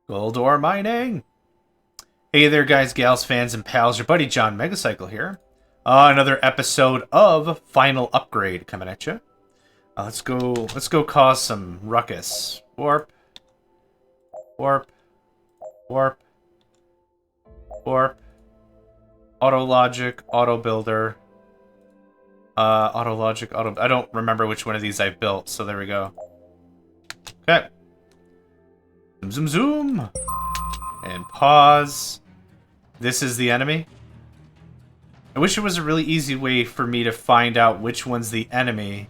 Gold ore mining! Hey there guys, gals, fans, and pals, your buddy JohnMegacycle here. Another episode of Final Upgrade coming at you. Let's go cause some ruckus. Warp. Warp. Warp. Warp. Auto Logic, Auto Builder. Auto Logic, Auto... I don't remember which one of these I built, so there we go. Okay. Zoom, zoom, zoom. And pause. This is the enemy. I wish it was a really easy way for me to find out which one's the enemy.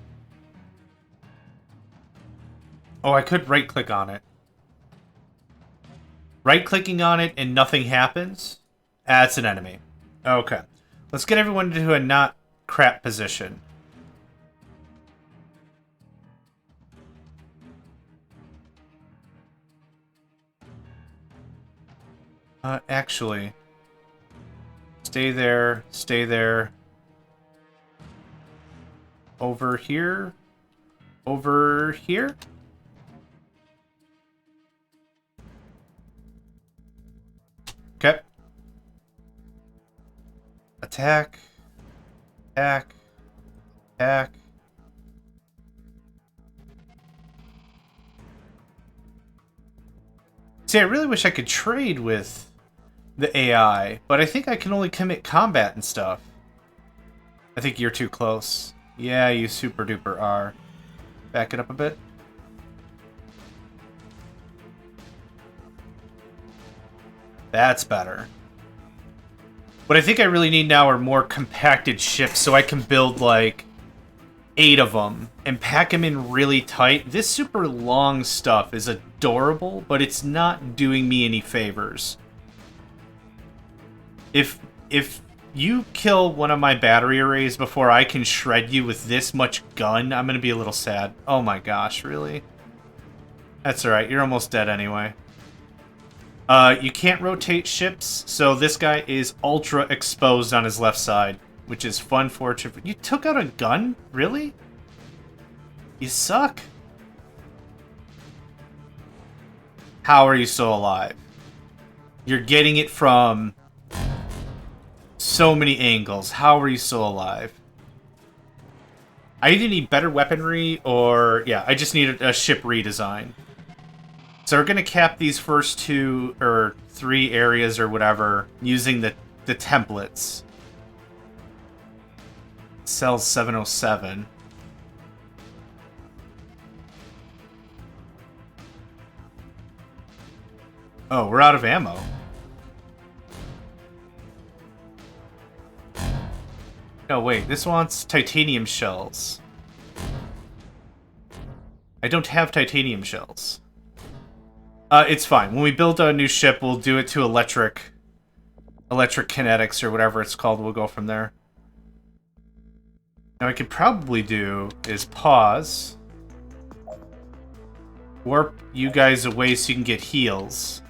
Oh, I could right-click on it. Right-clicking on it and nothing happens? That's an enemy. Okay. Let's get everyone into a not crap position. Actually... Stay there. Stay there. Over here. Over here. Okay. Attack. Attack. Attack. See, I really wish I could trade with the AI, but I think I can only commit combat and stuff. I think you're too close. Yeah, you super duper are. Back it up a bit. That's better. What I think I really need now are more compacted ships so I can build like 8 of them and pack them in really tight. This super long stuff is adorable, but it's not doing me any favors. If you kill one of my battery arrays before I can shred you with this much gun, I'm gonna be a little sad. Oh my gosh, really? That's alright, you're almost dead anyway. You can't rotate ships, so this guy is ultra exposed on his left side, which is fun for... You took out a gun? Really? You suck. How are you still alive? You're getting it from so many angles. How are you still alive? I either need better weaponry or... Yeah, I just need a ship redesign. So we're going to cap these first 2 or 3 areas or whatever using the templates. Cell 707. Oh, we're out of ammo. No, wait, this wants titanium shells. I don't have titanium shells. It's fine. When we build a new ship, we'll do it to electric kinetics or whatever it's called. We'll go from there. Now, what I could probably do is pause. Warp you guys away so you can get heals.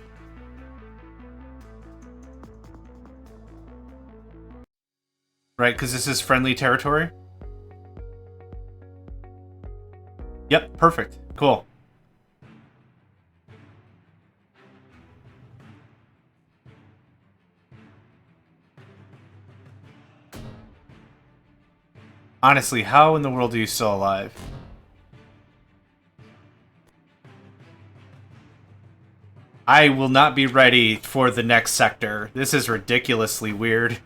Right, because this is friendly territory? Yep, perfect. Cool. Honestly, how in the world are you still alive? I will not be ready for the next sector. This is ridiculously weird.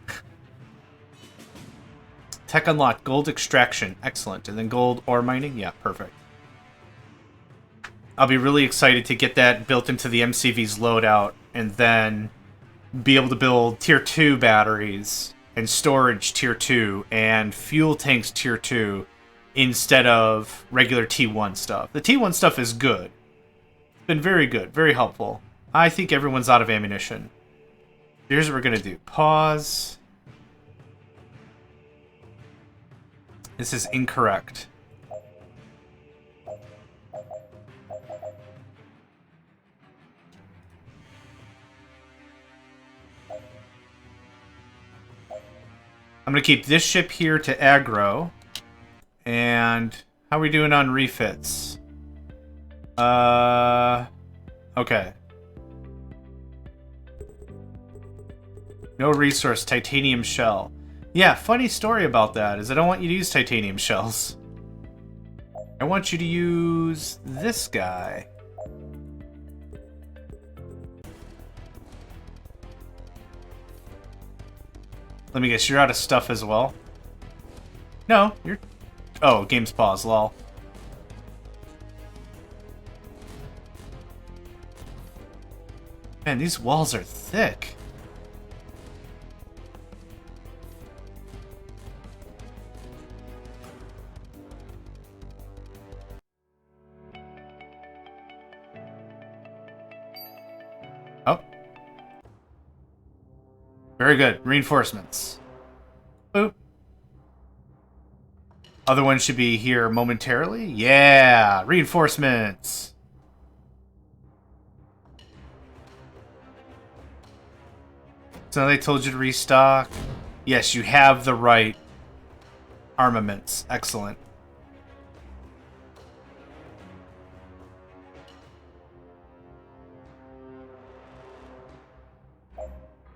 Tech unlocked. Gold extraction. Excellent. And then gold ore mining? Yeah, perfect. I'll be really excited to get that built into the MCV's loadout and then be able to build tier 2 batteries and storage tier 2 and fuel tanks tier 2 instead of regular T1 stuff. The T1 stuff is good. It's been very good. Very helpful. I think everyone's out of ammunition. Here's what we're going to do. Pause. This is incorrect. I'm going to keep this ship here to aggro. And how are we doing on refits? Okay. No resource, titanium shell. Yeah, funny story about that is I don't want you to use titanium shells. I want you to use this guy. Let me guess, you're out of stuff as well? No, you're... Oh, game's paused, lol. Man, these walls are thick. Oh. Very good. Reinforcements. Boop. Other one should be here momentarily. Yeah! Reinforcements! So now they told you to restock. Yes, you have the right armaments. Excellent.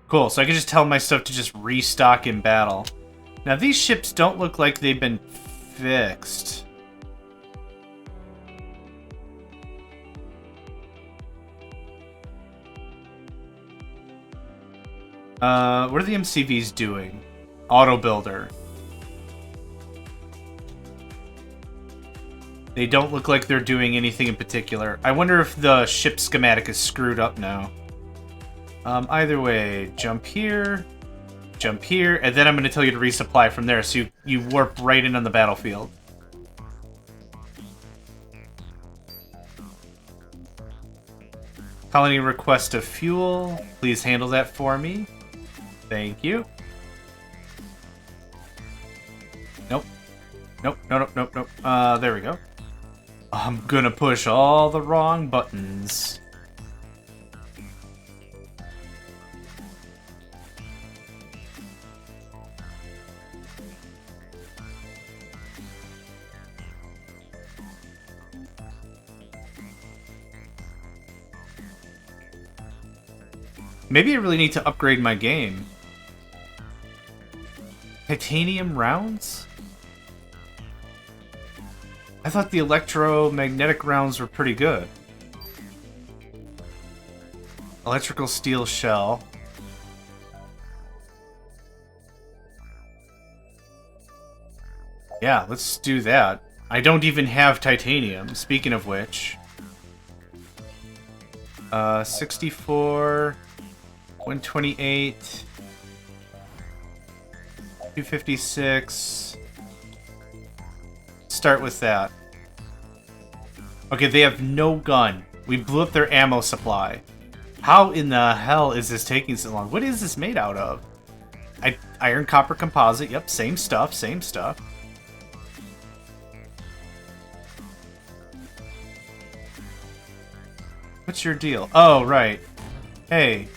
Cool, so I can just tell my stuff to just restock in battle. Now these ships don't look like they've been fixed. What are the MCVs doing? Auto builder. They don't look like they're doing anything in particular. I wonder if the ship schematic is screwed up now. Either way, jump here, and then I'm going to tell you to resupply from there, so you warp right in on the battlefield. Colony request of fuel. Please handle that for me. Thank you. Nope. Nope, nope. There we go. I'm gonna push all the wrong buttons. Maybe I really need to upgrade my game. Titanium rounds? I thought the electromagnetic rounds were pretty good. Electrical steel shell. Yeah, let's do that. I don't even have titanium, speaking of which. 64... 128, 256. Start with that. Okay, they have no gun. We blew up their ammo supply. How in the hell is this taking so long? What is this made out of? Iron copper composite. Yep, same stuff, same stuff. What's your deal? Oh, right. Hey.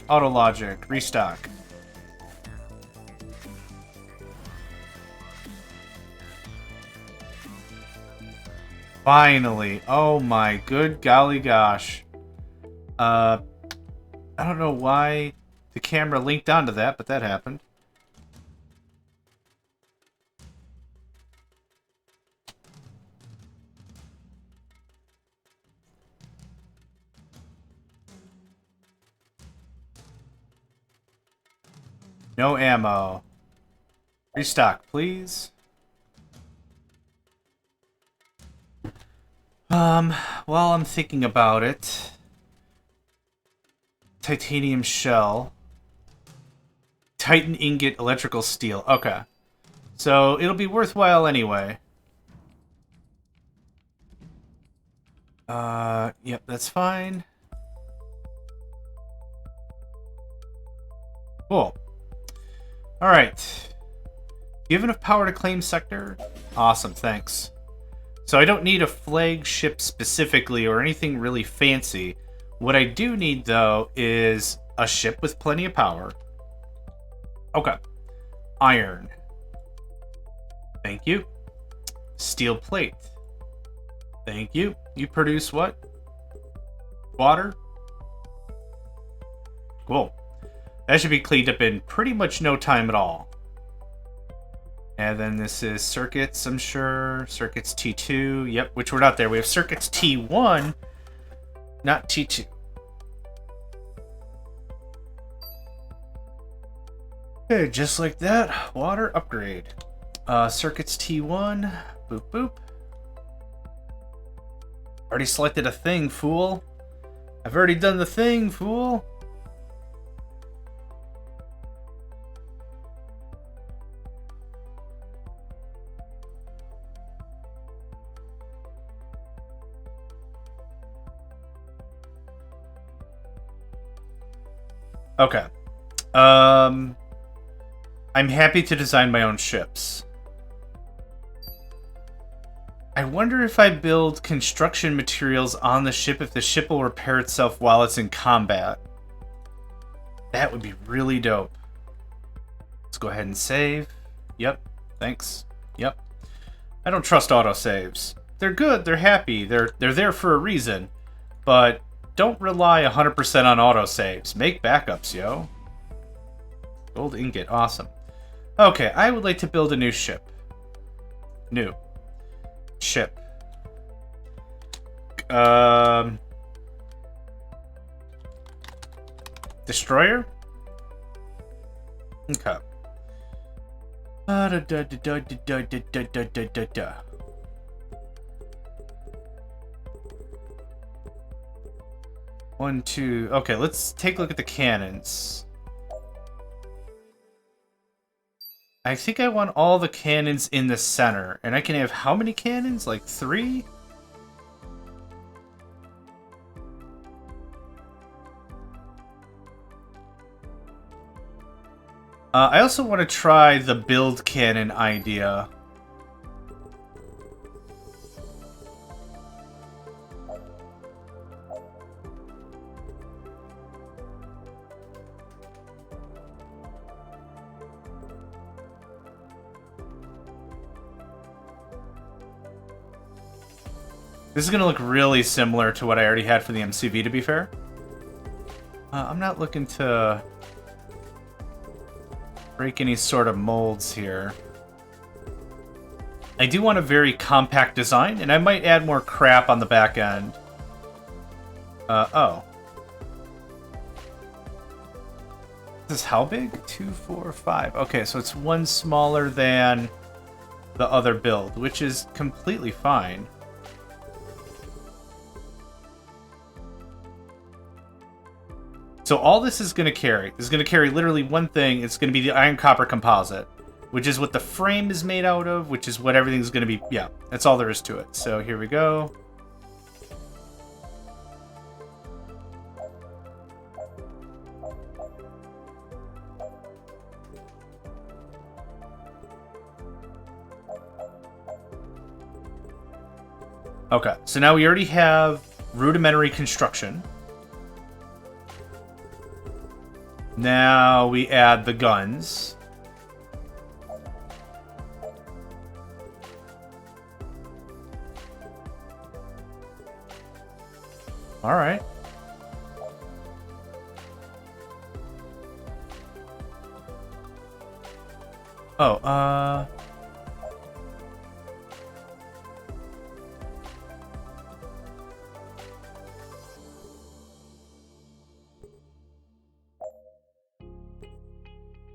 Auto logic, restock. Finally. Oh my good golly gosh. I don't know why the camera linked onto that, but that happened. No ammo. Restock, please. While I'm thinking about it... Titanium shell. Titan ingot, electrical steel. Okay. So, it'll be worthwhile anyway. Yep, that's fine. Cool. Alright. Do you have enough power to claim sector? Awesome, thanks. So I don't need a flagship specifically or anything really fancy. What I do need, though, is a ship with plenty of power. Okay. Iron. Thank you. Steel plate. Thank you. You produce what? Water? Cool. That should be cleaned up in pretty much no time at all. And then this is circuits, I'm sure. Circuits T2. Yep, which we're not there. We have circuits T1, not T2. Okay, just like that. Water upgrade. Circuits T1. Boop, boop. Already selected a thing, fool. I've already done the thing, fool. Okay. I'm happy to design my own ships. I wonder if I build construction materials on the ship, if the ship will repair itself while it's in combat. That would be really dope. Let's go ahead and save. Yep. Thanks. Yep. I don't trust autosaves. They're good. They're happy. They're there for a reason. But don't rely 100% on autosaves. Make backups, yo. Gold ingot. Awesome. Okay, I would like to build a new ship. New. Ship. Destroyer? Okay. One, two. Okay, let's take a look at the cannons. I think I want all the cannons in the center. And I can have how many cannons? Like 3? I also want to try the build cannon idea. This is going to look really similar to what I already had for the MCV, to be fair. I'm not looking to break any sort of molds here. I do want a very compact design, and I might add more crap on the back end. Oh. This is how big? 2, 4, 5. Okay, so it's one smaller than the other build, which is completely fine. So all this is going to carry literally one thing. It's going to be the iron copper composite, which is what the frame is made out of, which is what everything's going to be. Yeah, that's all there is to it. So here we go. Okay, so now we already have rudimentary construction. Now we add the guns. All right. Oh,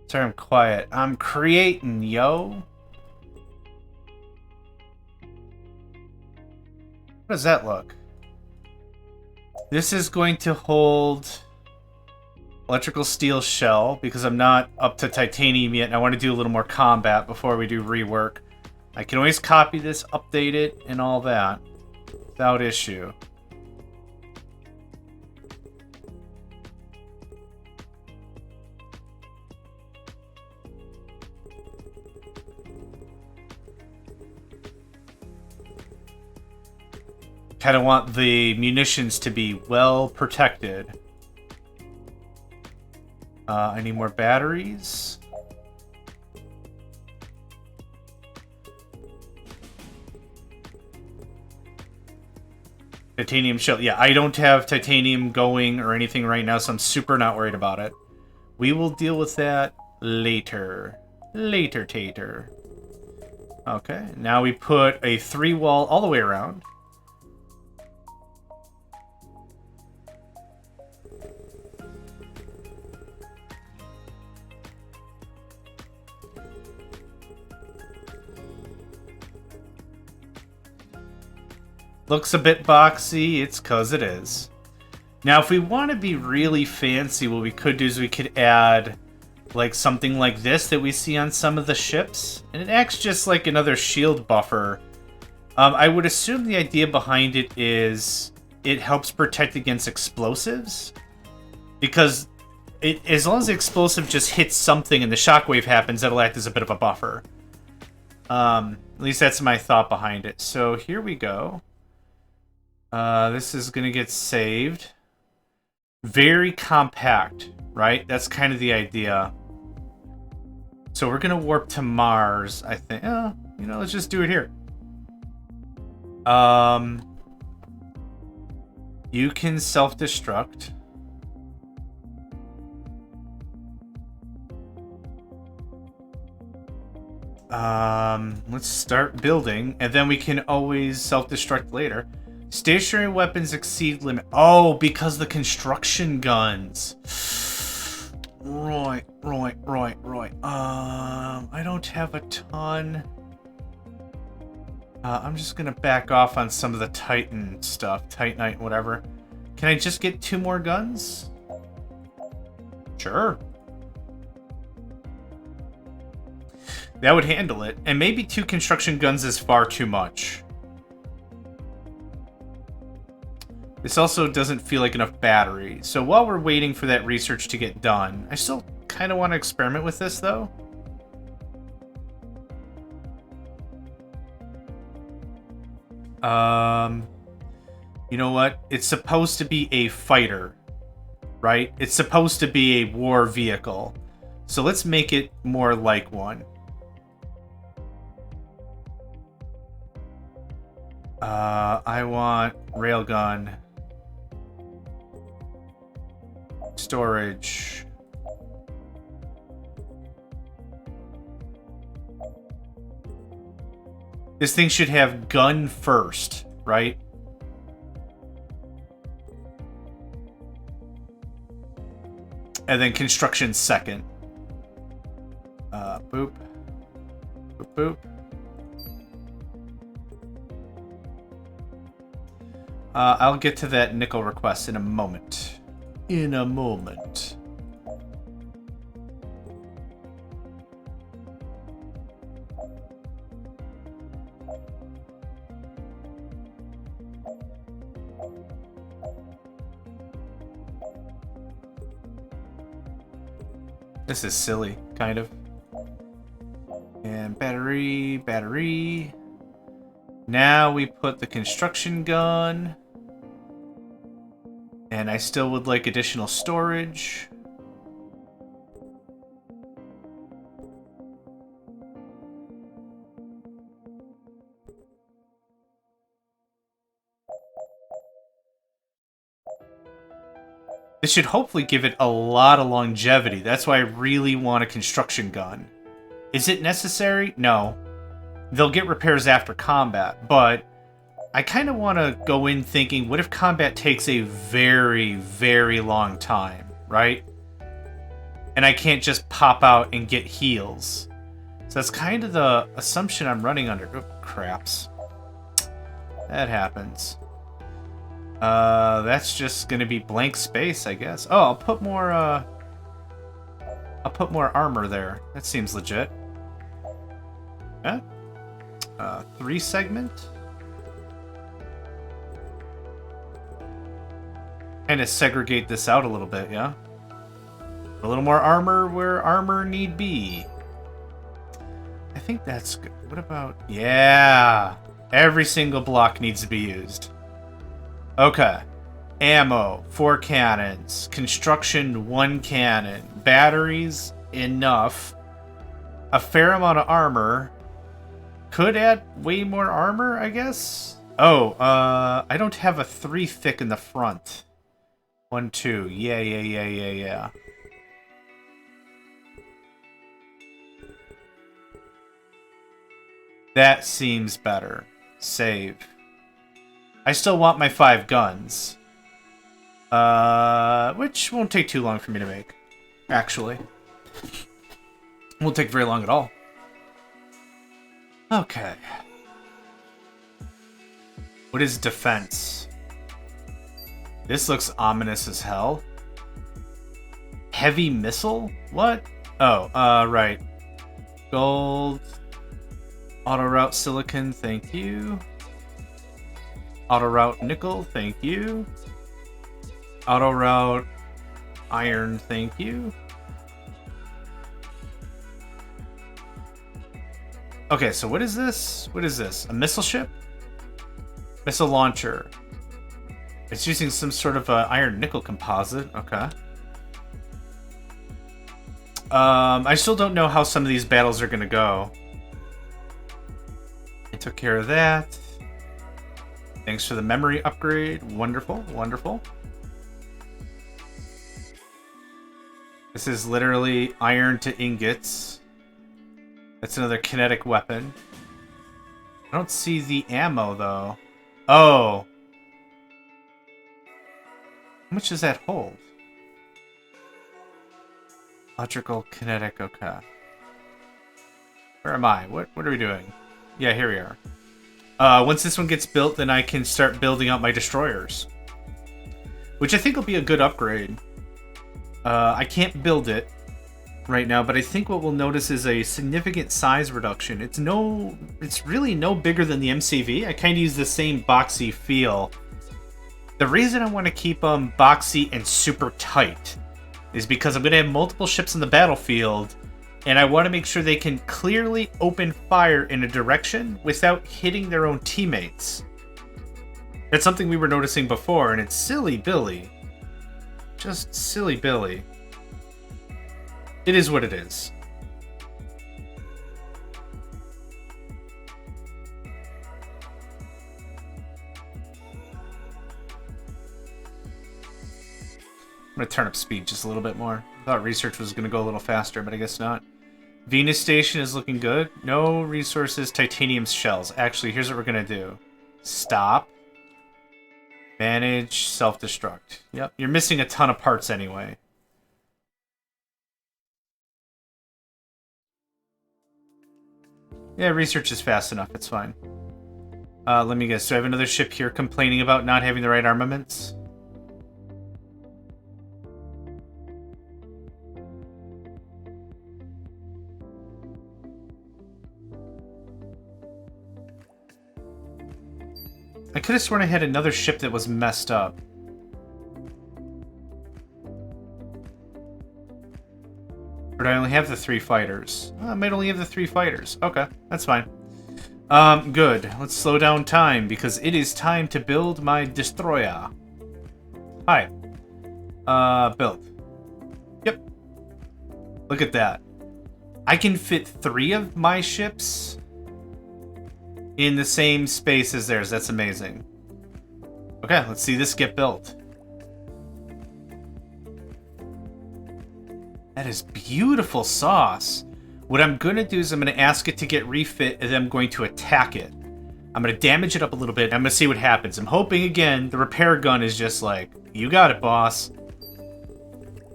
sorry, I'm quiet. I'm creating, yo. How does that look? This is going to hold electrical steel shell because I'm not up to titanium yet and I want to do a little more combat before we do rework. I can always copy this, update it, and all that without issue. Kind of want the munitions to be well protected. I need more batteries. Titanium shell. Yeah, I don't have titanium going or anything right now, so I'm super not worried about it. We will deal with that later. Later, tater. Okay, now we put a 3-wall all the way around. Looks a bit boxy, it's 'cause it is. Now, if we want to be really fancy, what we could do is we could add like something like this that we see on some of the ships, and it acts just like another shield buffer. I would assume the idea behind it is it helps protect against explosives, because as long as the explosive just hits something and the shockwave happens, that'll act as a bit of a buffer. At least that's my thought behind it. So here we go. This is gonna get saved. Very compact, right? That's kind of the idea. So we're gonna warp to Mars, I think. You know, let's just do it here. You can self-destruct. Let's start building, and then we can always self-destruct later. Stationary weapons exceed limit. Oh, because the construction guns. Right. I don't have a ton. I'm just gonna back off on some of the Titan stuff. Titanite, whatever. Can I just get 2 more guns? Sure. That would handle it. And maybe 2 construction guns is far too much. This also doesn't feel like enough battery. So while we're waiting for that research to get done, I still kind of want to experiment with this, though. You know what? It's supposed to be a fighter, right? It's supposed to be a war vehicle. So let's make it more like one. I want railgun. Storage. This thing should have gun first, right? And then construction second. Boop. Boop, boop. I'll get to that nickel request in a moment. In a moment. This is silly, kind of. And battery. Now we put the construction gun. And I still would like additional storage. This should hopefully give it a lot of longevity. That's why I really want a construction gun. Is it necessary? No. They'll get repairs after combat, but I kind of want to go in thinking, what if combat takes a very, very long time, right? And I can't just pop out and get heals. So that's kind of the assumption I'm running under. Oh, craps. That happens. That's just gonna be blank space, I guess. Oh, I'll put more armor there. That seems legit. Yeah. 3 segment. Kind of segregate this out a little bit, yeah? A little more armor where armor need be. I think that's good. What about... Yeah! Every single block needs to be used. Okay. Ammo, 4 cannons. Construction, 1 cannon. Batteries, enough. A fair amount of armor. Could add way more armor, I guess? Oh, I don't have a 3 thick in the front. 1, 2. Yeah. That seems better. Save. I still want my 5 guns. Which won't take too long for me to make. Actually. Won't take very long at all. Okay. What is defense? This looks ominous as hell. Heavy missile? What? Oh, right. Gold. Auto route silicon, thank you. Auto route nickel, thank you. Auto route iron, thank you. Okay, so what is this? What is this? A missile ship? Missile launcher. It's using some sort of iron nickel composite. Okay. I still don't know how some of these battles are going to go. I took care of that. Thanks for the memory upgrade. Wonderful, wonderful. This is literally iron to ingots. That's another kinetic weapon. I don't see the ammo, though. Oh. How much does that hold? Electrical, kinetic, okay. Where am I? What are we doing? Yeah, here we are. Once this one gets built, then I can start building out my destroyers. Which I think will be a good upgrade. I can't build it right now, but I think what we'll notice is a significant size reduction. It's really no bigger than the MCV. I kind of use the same boxy feel. The reason I want to keep them boxy and super tight is because I'm going to have multiple ships in the battlefield, and I want to make sure they can clearly open fire in a direction without hitting their own teammates. That's something we were noticing before, and it's silly Billy. Just silly Billy. It is what it is. I'm going to turn up speed just a little bit more. I thought research was going to go a little faster, but I guess not. Venus Station is looking good. No resources, titanium shells. Actually, here's what we're going to do. Stop. Manage, self-destruct. Yep, you're missing a ton of parts anyway. Yeah, research is fast enough. It's fine. Let me guess. Do I have another ship here complaining about not having the right armaments? I could have sworn I had another ship that was messed up. But I only have the 3 fighters. I might only have the 3 fighters. Okay, that's fine. Good. Let's slow down time, because it is time to build my destroyer. Hi. Build. Yep. Look at that. I can fit 3 of my ships in the same space as theirs. That's amazing. Okay, let's see this get built. That is beautiful sauce. What I'm going to do is I'm going to ask it to get refit, and then I'm going to attack it. I'm going to damage it up a little bit. I'm going to see what happens. I'm hoping, again, the repair gun is just like, you got it, boss.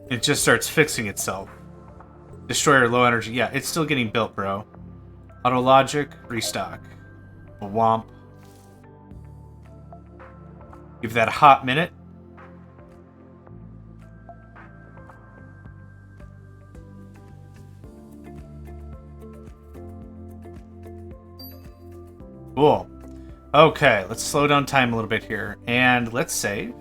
It just starts fixing itself. Destroyer, low energy. Yeah, it's still getting built, bro. Auto logic, restock. Womp. Give that a hot minute. Cool. Okay, let's slow down time a little bit here. And let's save.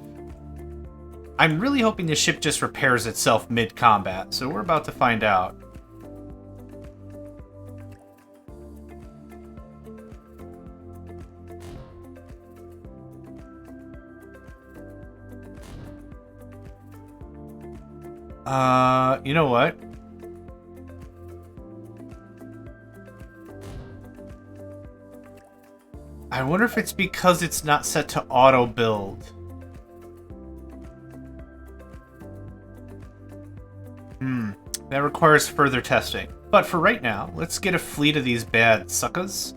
I'm really hoping the ship just repairs itself mid-combat, so we're about to find out. You know what? I wonder if it's because it's not set to auto build. That requires further testing. But for right now, let's get a fleet of these bad suckers.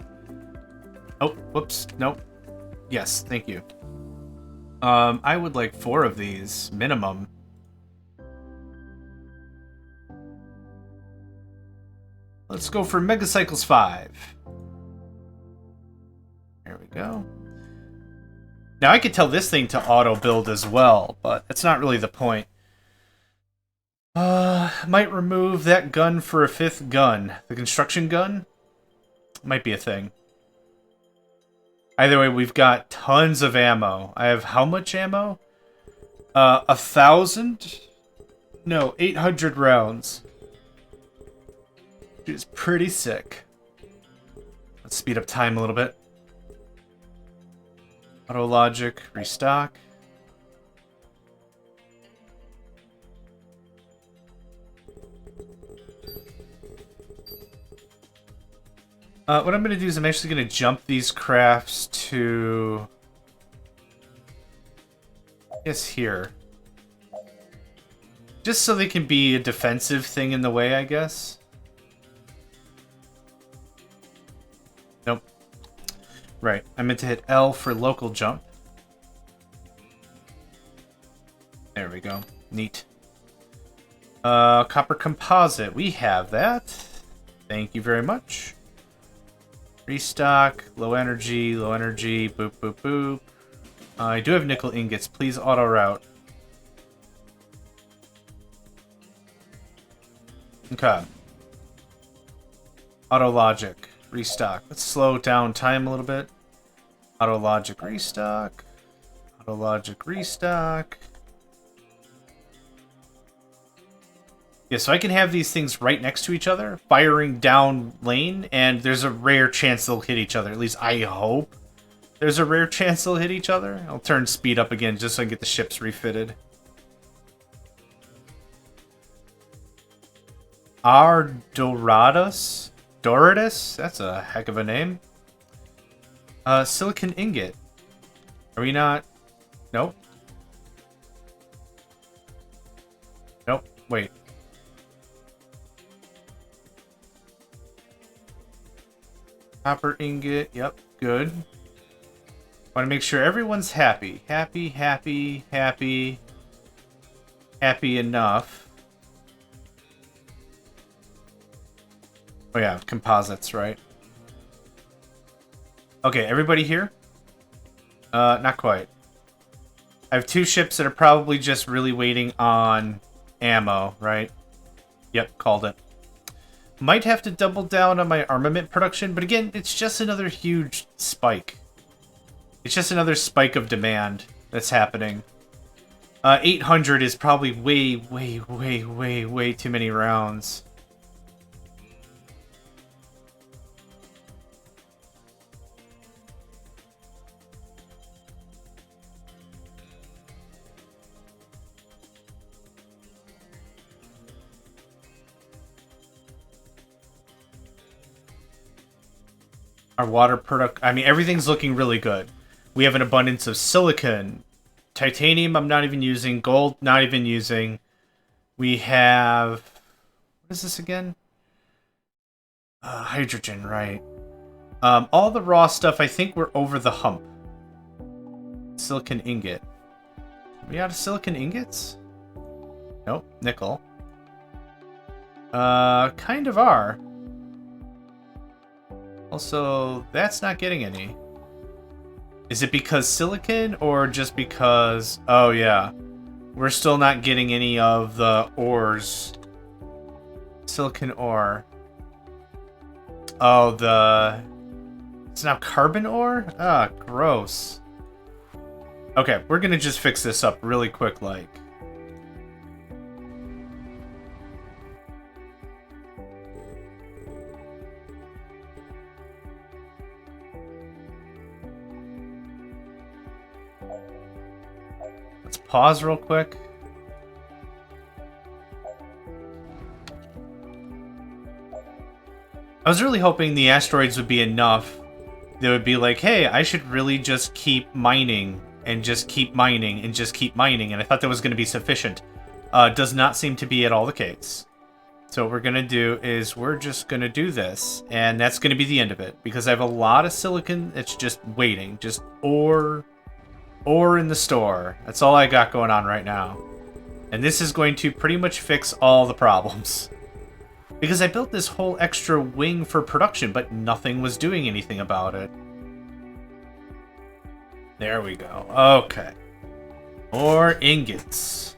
Oh, whoops. Nope. Yes, thank you. I would like 4 of these, minimum. Let's go for Megacycles 5. There we go. Now, I could tell this thing to auto-build as well, but that's not really the point. Might remove that gun for a 5th gun. The construction gun? Might be a thing. Either way, we've got tons of ammo. I have how much ammo? 1,000? No, 800 rounds. Which is pretty sick. Let's speed up time a little bit. Auto logic, restock. What I'm going to do is I'm actually going to jump these crafts to... I guess here. Just so they can be a defensive thing in the way, I guess. Nope. Right, I meant to hit L for local jump. There we go. Neat. Copper composite. We have that. Thank you very much. Restock, low energy, boop, boop, boop. I do have nickel ingots. Please auto route. Okay. Auto logic, restock. Let's slow down time a little bit. Auto logic, restock. Auto logic, restock. Yeah, so I can have these things right next to each other, firing down lane, and there's a rare chance they'll hit each other. At least I hope there's a rare chance they'll hit each other. I'll turn speed up again just so I can get the ships refitted. Doradus? That's a heck of a name. Silicon ingot. Are we not? Nope. Nope. Wait. Copper ingot. Yep. Good. Want to make sure everyone's happy. Happy, happy, happy. Happy enough. Oh yeah, composites, right? Okay, everybody here? Not quite. I have 2 ships that are probably just really waiting on ammo, right? Yep, called it. Might have to double down on my armament production, but again, it's just another huge spike. It's just another spike of demand that's happening. 800 is probably way too many rounds. Our water product, I mean, everything's looking really good. We have an abundance of silicon. Titanium, I'm not even using. Gold, not even using. We have... What is this again? Hydrogen, right. All the raw stuff, I think we're over the hump. Silicon ingot. Are we out of silicon ingots? Nope, nickel. Kind of are. Also, that's not getting any. Is it because silicon or just because... Oh, yeah. We're still not getting any of the ores. Silicon ore. Oh, the... It's now carbon ore? Ah, gross. Okay, we're gonna just fix this up really quick, like. Let's pause real quick. I was really hoping the asteroids would be enough. They would be like, hey, I should really just keep mining and just keep mining and just keep mining. And I thought that was going to be sufficient. Does not seem to be at all the case. So what we're going to do is we're just going to do this, and that's going to be the end of it, because I have a lot of silicon that's just waiting, just ore in the store. That's all I got going on right now. And this is going to pretty much fix all the problems. Because I built this whole extra wing for production, but nothing was doing anything about it. There we go. Okay. More ingots.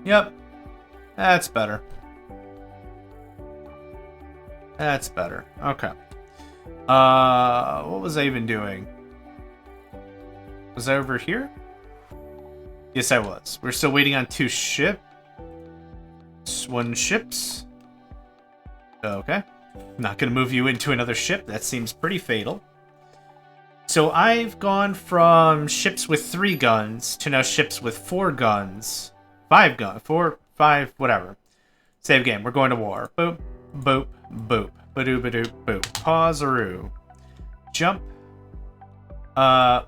Yep. That's better. That's better. Okay. What was I even doing? Was I over here? Yes, I was. We're still waiting on 2 ships. 1 ships. Okay. Not gonna move you into another ship. That seems pretty fatal. So I've gone from ships with 3 guns to now ships with 4 guns. 5 guns. 4, 5, whatever. Save game. We're going to war. Boop, boop, boop. Badoo, badoo, boop. Pause-a-roo. Jump.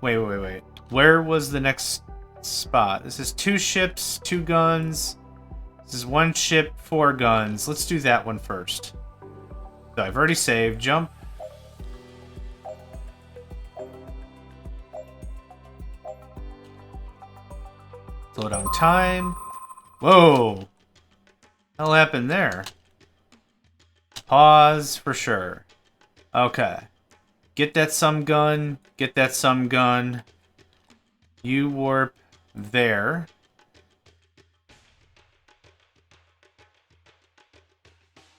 Wait. Where was the next spot? This is 2 ships, 2 guns. This is 1 ship, 4 guns. Let's do that one first. So I've already saved. Jump. Slow down time. Whoa. Hell happened there? Pause for sure. Okay. Get that some gun. Get that some gun. You warp there.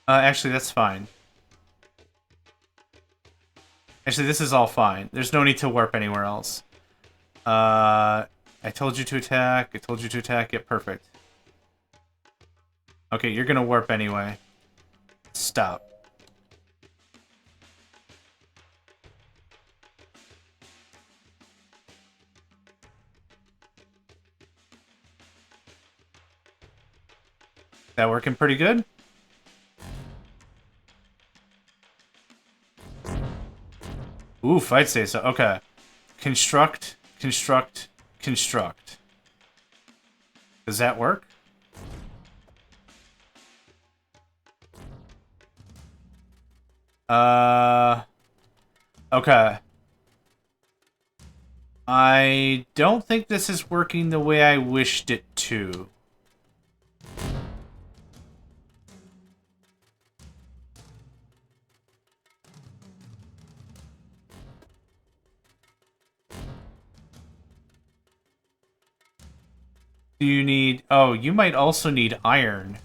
Actually, that's fine. Actually, this is all fine. There's no need to warp anywhere else. I told you to attack. I told you to attack. Yeah, perfect. Okay, you're gonna warp anyway. Stop. That working pretty good? Oof, I'd say so. Okay. Construct, construct, construct. Does that work? Okay. I don't think this is working the way I wished it to. Do you need... Oh, you might also need iron.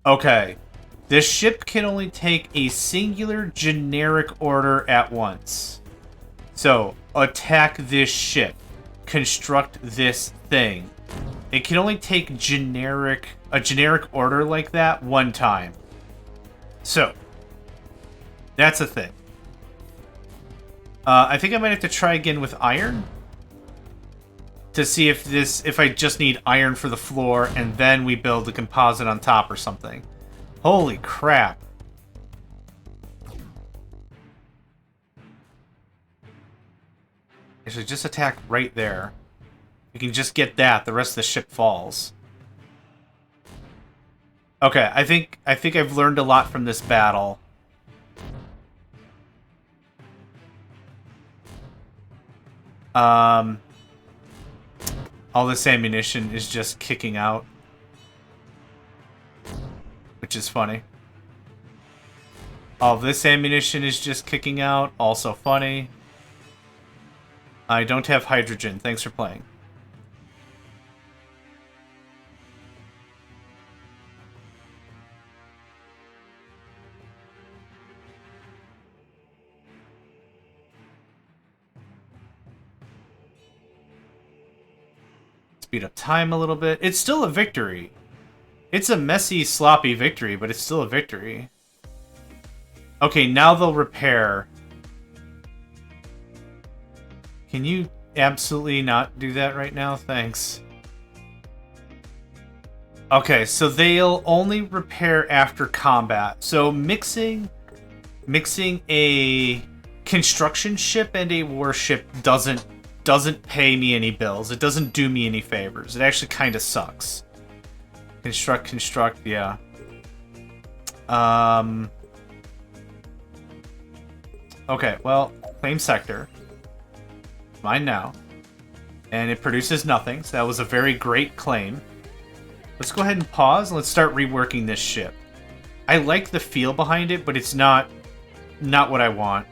Okay. This ship can only take a singular generic order at once. So, attack this ship. Construct this thing. It can only take a generic order like that one time. So, that's a thing. I think I might have to try again with iron. To see if I just need iron for the floor, and then we build the composite on top or something. Holy crap. Actually, just attack right there. You can just get that, the rest of the ship falls. Okay, I think I've learned a lot from this battle. All this ammunition is just kicking out. Which is funny. All this ammunition is just kicking out. Also funny. I don't have hydrogen. Thanks for playing. Speed up time a little bit. It's still a victory. It's a messy, sloppy victory, but it's still a victory. Okay, now they'll repair. Can you absolutely not do that right now? Thanks. Okay, so they'll only repair after combat. So mixing a construction ship and a warship doesn't pay me any bills. It doesn't do me any favors. It actually kind of sucks. Construct, yeah. Okay, well, claim sector. Mine now. And it produces nothing, so that was a very great claim. Let's go ahead and pause, and let's start reworking this ship. I like the feel behind it, but it's not what I want.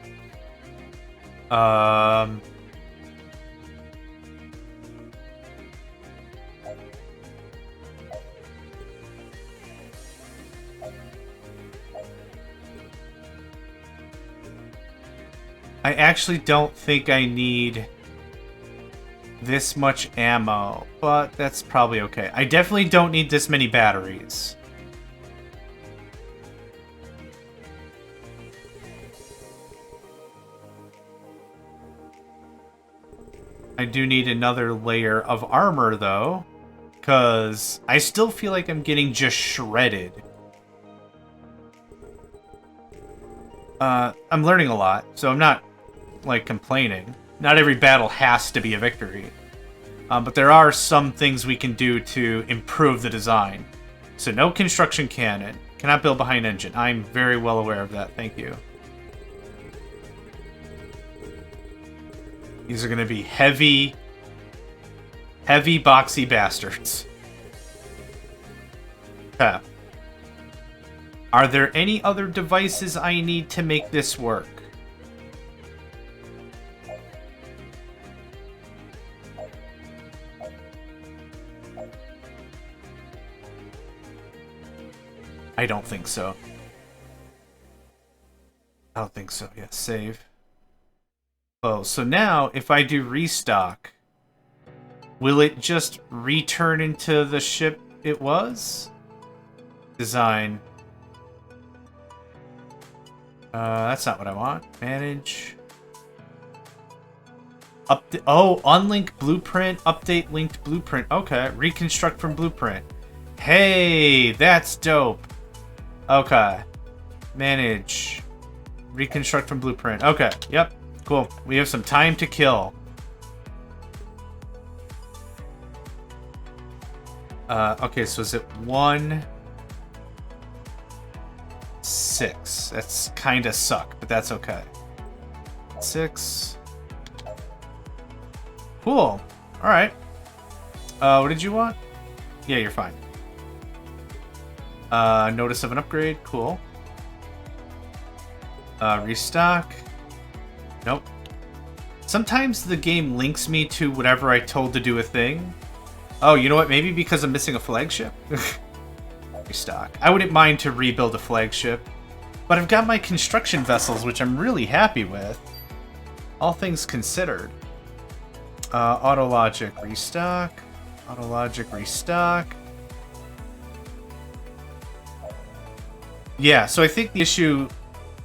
I actually don't think I need this much ammo, but that's probably okay. I definitely don't need this many batteries. I do need another layer of armor, though, because I still feel like I'm getting just shredded. I'm learning a lot, so I'm not, like, complaining. Not every battle has to be a victory. But there are some things we can do to improve the design. So no construction cannon. Cannot build behind engine. I'm very well aware of that. Thank you. These are going to be heavy boxy bastards. Okay. Are there any other devices I need to make this work? I don't think so. I don't think so. Yeah, save. Oh, so now if I do restock, will it just return into the ship it was? Design. That's not what I want. Manage. Unlink blueprint. Update linked blueprint. Okay. Reconstruct from blueprint. Hey, that's dope. Okay. Manage. Reconstruct from blueprint. Okay. Yep. Cool. We have some time to kill. Okay, so is it 1, 6? That's kind of suck, but that's okay. 6. Cool. Alright. What did you want? Yeah, you're fine. Notice of an upgrade. Cool. Restock. Nope. Sometimes the game links me to whatever I told to do a thing. Oh, you know what? Maybe because I'm missing a flagship? Restock. I wouldn't mind to rebuild a flagship. But I've got my construction vessels, which I'm really happy with. All things considered. Auto logic. Restock. Auto logic. Restock. Yeah, so I think the issue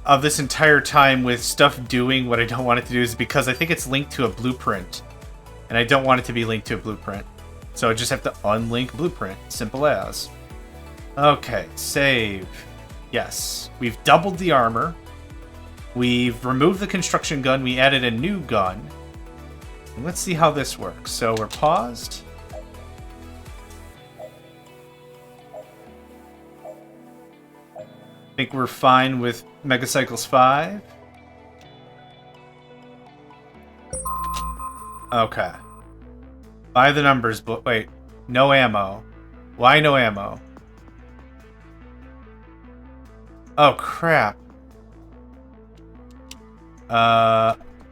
of this entire time with stuff doing what I don't want it to do is because I think it's linked to a blueprint. And I don't want it to be linked to a blueprint. So I just have to unlink blueprint. Simple as. Okay, save. Yes. We've doubled the armor. We've removed the construction gun. We added a new gun. And let's see how this works. So we're paused. I think we're fine with Megacycles 5. Okay. By the numbers, but wait. No ammo. Why no ammo? Oh, crap.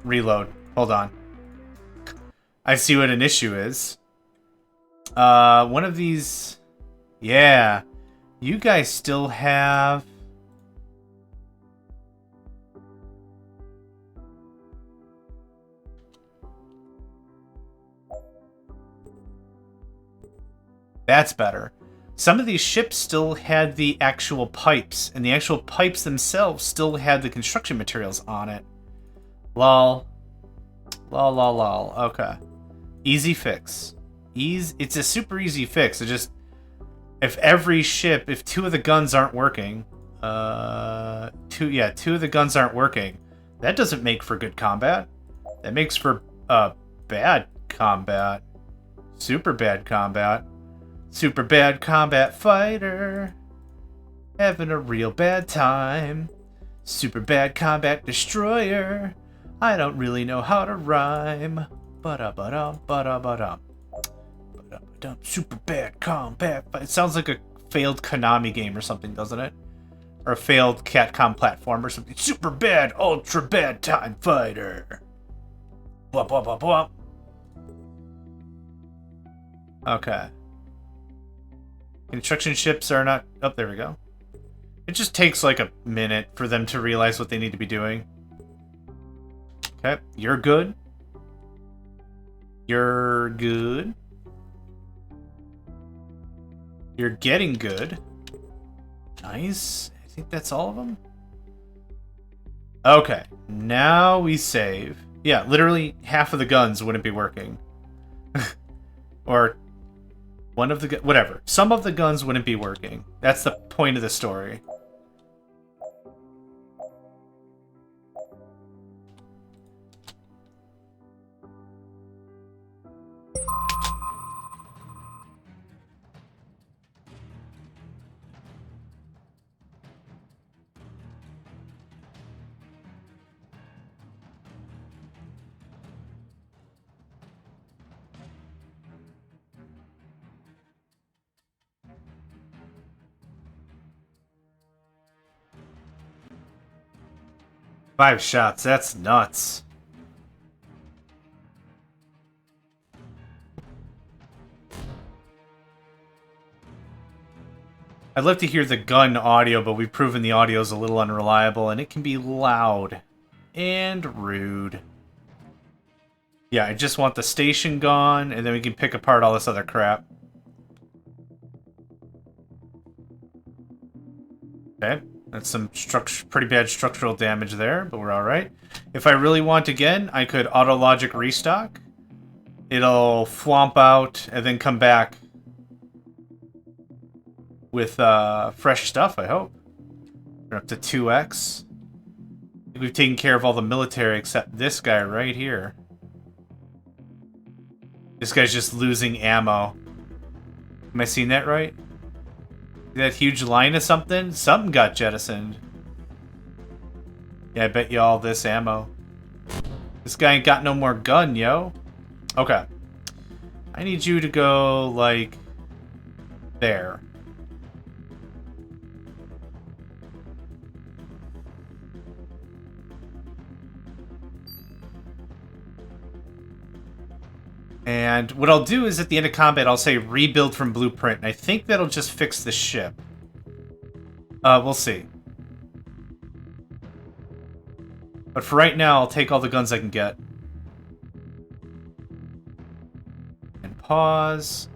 Reload. Hold on. I see what an issue is. One of these... Yeah. You guys still have... That's better. Some of these ships still had the actual pipes, and the actual pipes themselves still had the construction materials on it. Lol. Lol, lol, lol. Okay. Easy fix. It's a super easy fix. If every ship, if two of the guns aren't working, two of the guns aren't working, that doesn't make for good combat. That makes for bad combat. Super bad combat. Super bad combat fighter. Having a real bad time. Super bad combat destroyer. I don't really know how to rhyme. Ba-da-ba-dum, ba-da-ba-dum. Ba-da-ba-dum. Super bad combat fight. It sounds like a failed Konami game or something, doesn't it? Or a failed Capcom platform or something. Super bad, ultra bad time fighter. Blah, blah, blah, blah. Okay. Construction ships are not... Oh, there we go. It just takes like a minute for them to realize what they need to be doing. Okay, you're good. You're good. You're getting good. Nice. I think that's all of them. Okay, now we save. Yeah, literally half of the guns wouldn't be working. Or one of the... Whatever. Some of the guns wouldn't be working. That's the point of the story. Five shots, that's nuts. I'd love to hear the gun audio, but we've proven the audio is a little unreliable, and it can be loud and rude. Yeah, I just want the station gone, and then we can pick apart all this other crap. Okay. That's some pretty bad structural damage there, but we're alright. If I really want again, I could auto-logic restock. It'll flomp out and then come back with fresh stuff, I hope. We're up to 2x. I think we've taken care of all the military except this guy right here. This guy's just losing ammo. Am I seeing that right? That huge line of something? Something got jettisoned. Yeah, I bet you all this ammo. This guy ain't got no more gun, yo. Okay. I need you to go, like, there. And what I'll do is at the end of combat, I'll say rebuild from blueprint. And I think that'll just fix the ship. We'll see. But for right now, I'll take all the guns I can get. And pause.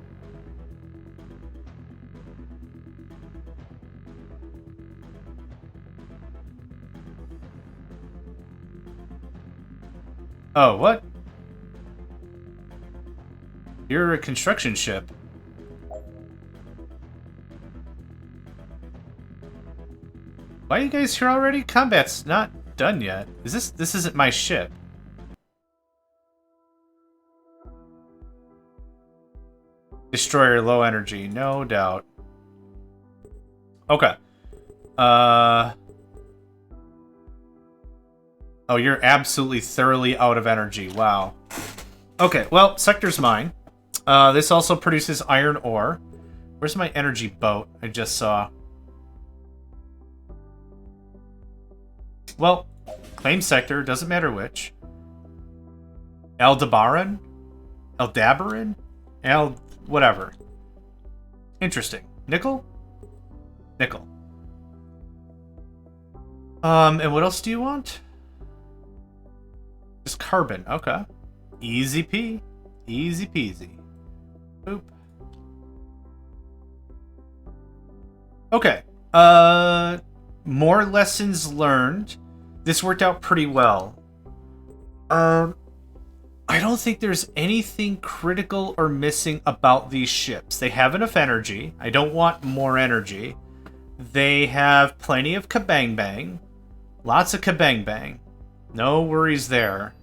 Oh, what? You're a construction ship. Why are you guys here already? Combat's not done yet. This isn't my ship. Destroyer low energy, no doubt. Okay. Oh, you're absolutely thoroughly out of energy. Wow. Okay, well, sector's mine. This also produces iron ore. Where's my energy boat I just saw? Well, claim sector, doesn't matter which. Aldebaran? Aldabaran? Whatever. Interesting. Nickel? Nickel. And what else do you want? Just carbon, okay. Easy P. Easy peasy. Boop. Okay. More lessons learned. This worked out pretty well. I don't think there's anything critical or missing about these ships. They have enough energy. I don't want more energy. They have plenty of kabang bang. Lots of kabang bang. No worries there.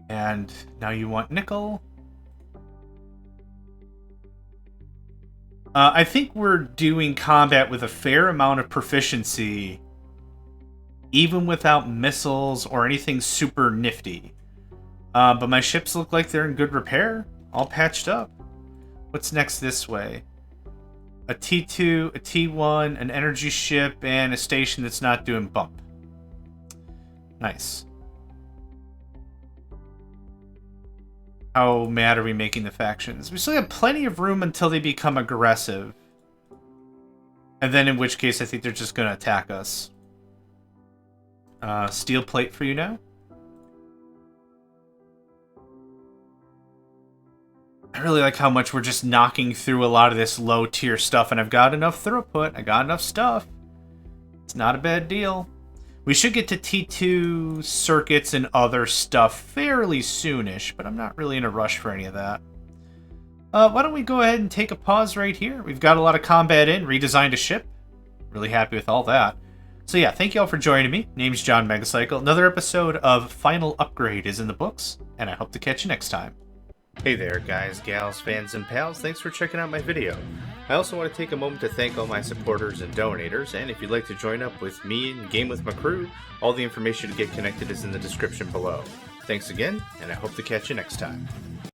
And now you want nickel. I think we're doing combat with a fair amount of proficiency, even without missiles or anything super nifty. But my ships look like they're in good repair, all patched up. What's next this way? A T2, a T1, an energy ship, and a station that's not doing bump. Nice. How mad are we making the factions? We still have plenty of room until they become aggressive. And then in which case I think they're just going to attack us. Steel plate for you now. I really like how much we're just knocking through a lot of this low tier stuff, and I've got enough throughput. I got enough stuff. It's not a bad deal. We should get to T2 circuits and other stuff fairly soonish, but I'm not really in a rush for any of that. Why don't we go ahead and take a pause right here? We've got a lot of combat in, redesigned a ship. Really happy with all that. So yeah, thank you all for joining me. Name's JohnMegacycle. Another episode of Final Upgrade is in the books, and I hope to catch you next time. Hey there, guys, gals, fans, and pals. Thanks for checking out my video. I also want to take a moment to thank all my supporters and donators, and if you'd like to join up with me and game with my crew, all the information to get connected is in the description below. Thanks again, and I hope to catch you next time.